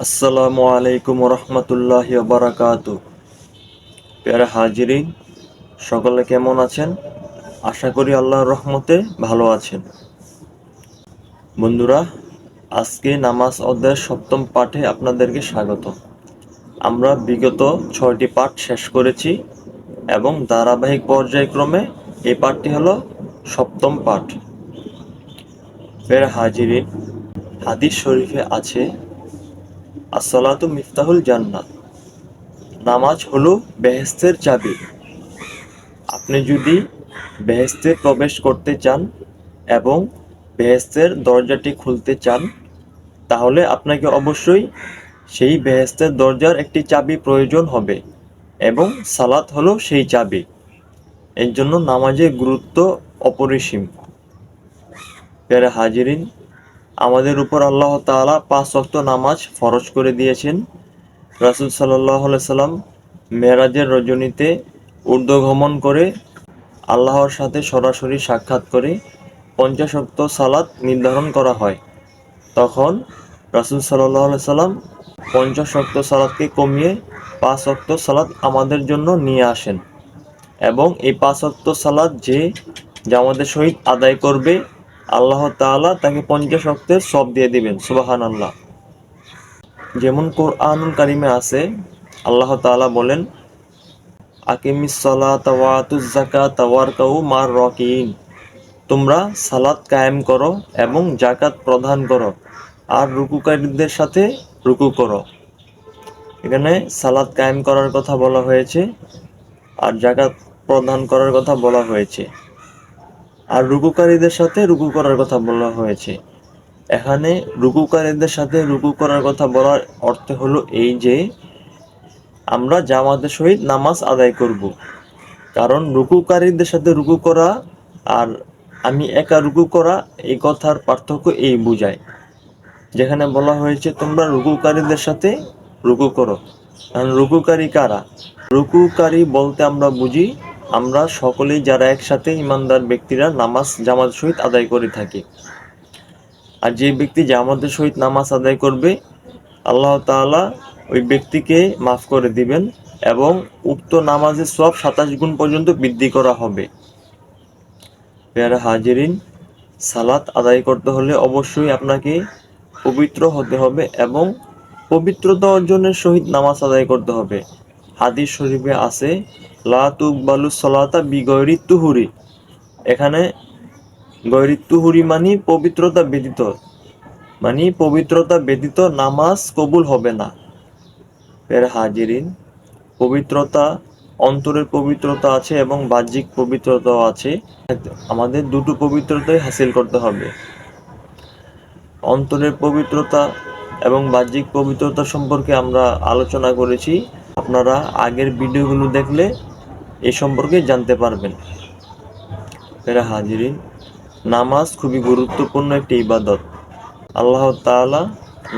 আসসালামু আলাইকুম রহমতুল্লাহি বারাকাতু। প্যারা হাজিরিন, সকলে কেমন আছেন? আশা করি আল্লাহর রহমতে ভালো আছেন। বন্ধুরা, আজকে নামাজ অধ্যায়ের সপ্তম পাঠে আপনাদেরকে স্বাগত। আমরা বিগত 6টি পাঠ শেষ করেছি এবং ধারাবাহিক পর্যায়ক্রমে এই পাঠটি হলো সপ্তম পাঠ। প্যারা হাজিরিন, হাদিস শরীফে আছে, আসসালাতু মিফতাহুল জান্নাত, নামাজ হলো বেহেশতের চাবি। আপনি যদি বেহেশতে প্রবেশ করতে চান এবং বেহেশতের দরজাটি খুলতে চান, তাহলে আপনাকে অবশ্যই সেই বেহেশতের দরজার একটি চাবি প্রয়োজন হবে এবং সালাত হলো সেই চাবি। এর জন্য নামাজের গুরুত্ব অপরিসীম। প্যারা হাজিরিন, আমাদের উপর আল্লাহ তাআলা 5 ওয়াক্ত নামাজ ফরজ করে দিয়েছেন। রাসূল সাল্লাল্লাহু আলাইহি সাল্লাম মেরাজের রজনীতে ঊর্ধ্বগমন করে আল্লাহর সাথে সরাসরি সাক্ষাৎ করে 50 ওয়াক্ত সালাত নির্ধারণ করা হয়। তখন রাসূল সাল্লাল্লাহু আলাইহি সাল্লাম 50 ওয়াক্ত সালাতকে কমিয়ে 5 ওয়াক্ত সালাত আমাদের জন্য নিয়ে আসেন এবং এই 5 ওয়াক্ত সালাত যে জামাতের সহিত আদায় করবে, আল্লাহ তাআলা তাকে 50 ওয়াক্তের সওয়াব দিয়ে দিবেন। সুবহানাল্লাহ। যেমন কোরআনুল কারিমে আছে, আল্লাহ তাআলা বলেন, আকিমিস সালাতা ওয়া আতুজ যাকাতা ওয়ারকাউ মার রাকিন। তোমরা সালাত কায়েম করো এবং যাকাত প্রদান করো আর রুকুকারীদের সাথে রুকু করো। এখানে সালাত কায়েম করার কথা বলা হয়েছে আর যাকাত প্রদান করার কথা বলা হয়েছে আর রুকুকারীদের সাথে রুকু করার কথা বলা হয়েছে। এখানে রুকুকারীদের সাথে রুকু করার কথা বলার অর্থ হলো এই যে আমরা জামাতের সহিত নামাজ আদায় করব। কারণ রুকুকারীদের সাথে রুকু করা আর আমি একা রুকু করা, এই কথার পার্থক্য এই বোঝায়। যেখানে বলা হয়েছে তোমরা রুকুকারীদের সাথে রুকু করো, কারণ রুকুকারী কারা? রুকুকারী বলতে আমরা বুঝি আমরা সকলেই যারা একসাথে ইমানদার ব্যক্তিরা নামাজ জামাতের সহিত আদায় করে থাকি। আর যে ব্যক্তি জামাতের সহিত নামাজ আদায় করবে, আল্লাহ তাআলা ওই ব্যক্তিকে মাফ করে দিবেন এবং উক্ত নামাজের সওয়াব 27 গুণ পর্যন্ত বৃদ্ধি করা হবে। প্যারা হাজিরিন, সালাত আদায় করতে হলে অবশ্যই আপনাকে পবিত্র হতে হবে এবং পবিত্রতা অর্জনের সহিত নামাজ আদায় করতে হবে। হাদিস শরীফে আছে, লা তুকবালু সলাতা বিগয়রি তুহুরি। এখানে গয়রি তুহুরি মানে পবিত্রতা ব্যতীত, মানে পবিত্রতা ব্যতীত নামাজ কবুল হবে না। প্যারা হাজিরিন, পবিত্রতা, অন্তরের পবিত্রতা আছে এবং বাহ্যিক পবিত্রতাও আছে। আমাদের দুটো পবিত্রতাই হাসিল করতে হবে। অন্তরের পবিত্রতা এবং বাহ্যিক পবিত্রতা সম্পর্কে আমরা আলোচনা করেছি। আপনারা আগের ভিডিওগুলো দেখলে এ সম্পর্কে জানতে পারবেন। প্যারা হাজিরিন, নামাজ খুবই গুরুত্বপূর্ণ একটি ইবাদত। আল্লাহ তাআলা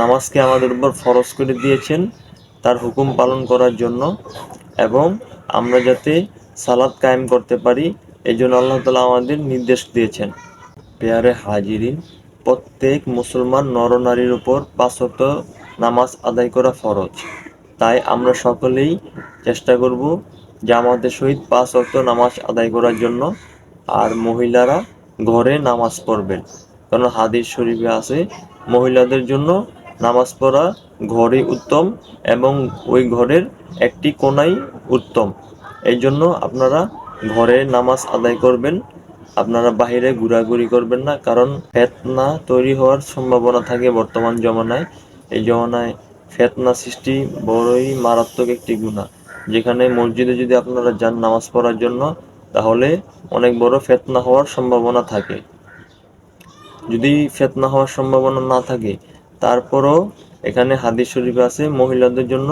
নামাজকে আমাদের উপর ফরজ করে দিয়েছেন তার হুকুম পালন করার জন্য এবং আমরা যাতে সালাত কায়েম করতে পারি, এই জন্য আল্লাহ তাআলা আমাদের নির্দেশ দিয়েছেন। পেয়ারে হাজিরিন, প্রত্যেক মুসলমান নরনারীর উপর 5 ওয়াক্ত নামাজ আদায় করা ফরজ। তাই আমরা সকলেই চেষ্টা করব জামাতের সহিত 5 ওয়াক্ত নামাজ আদায় করার জন্য। আর মহিলারা ঘরে নামাজ পড়বেন, কারণ হাদিস শরীফে আছে মহিলাদের জন্য নামাজ পড়া ঘরে উত্তম এবং ওই ঘরের একটি কোণাই উত্তম। এই জন্য আপনারা ঘরে নামাজ আদায় করবেন, আপনারা বাহিরে ঘোরাঘুরি করবেন না, কারণ ফিতনা তৈরি হওয়ার সম্ভাবনা থাকে বর্তমান জমানায়। এই জমানায় ফিতনা সৃষ্টি বড়ই মারাত্মক একটি গুনাহ। যেখানে মসজিদে যদি আপনারা যান নামাজ পড়ার জন্য, তাহলে অনেক বড় ফিতনা হওয়ার সম্ভাবনা থাকে। যদি ফিতনা হওয়ার সম্ভাবনা না থাকে, তারপরও এখানে হাদিস শরীফে আছে মহিলাদের জন্য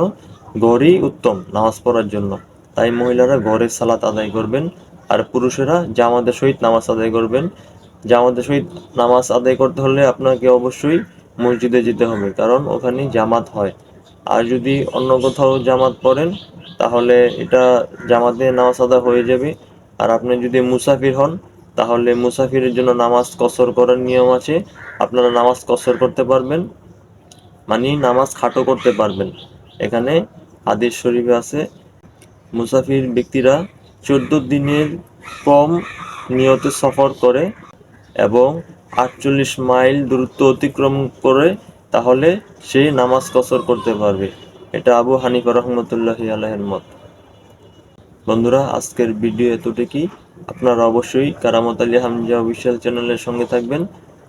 ঘরই উত্তম নামাজ পড়ার জন্য। তাই মহিলারা ঘরে সালাত আদায় করবেন আর পুরুষেরা জামাতের সহিত নামাজ আদায় করবেন। জামাতের সহিত নামাজ আদায় করতে হলে আপনাকে অবশ্যই মসজিদে যেতে হবে, কারণ ওখানে জামাত হয়। আর যদি অন্য কোথাও জামাত পড়েন, তাহলে এটা জামাতে নামাজ আদায় হয়ে যাবে। আর আপনি যদি মুসাফির হন, তাহলে মুসাফিরের জন্য নামাজ কসর করার নিয়ম আছে, আপনারা নামাজ কসর করতে পারবেন। মানে নামাজ খাটো করতে পারবেন। এখানে হাদিস শরীফে আছে, মুসাফির ব্যক্তিরা 14 দিনের কম নিয়তে সফর করে এবং 48 মাইল দূরত্ব অতিক্রম করে, তাহলে সে নামাজ কসর করতে পারবে। এটা আবু হানিফা রহমতুল্লাহি আলাইহির মত। বন্ধুরা, আজকের ভিডিও এতটুকুই। আপনারা অবশ্যই কারামত আলী হামজা অফিসিয়াল চ্যানেলের সঙ্গে থাকবেন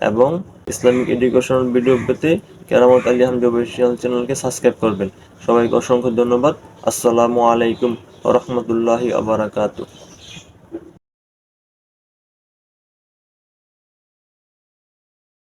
এবং ইসলামিক এডুকেশনাল ভিডিও পেতে কারামত আলী হামজা অফিসিয়াল চ্যানেলকে সাবস্ক্রাইব করবেন। সবাইকে অসংখ্য ধন্যবাদ। আসসালামু আলাইকুম ওয়া রাহমাতুল্লাহি ওয়া বারাকাতুহু।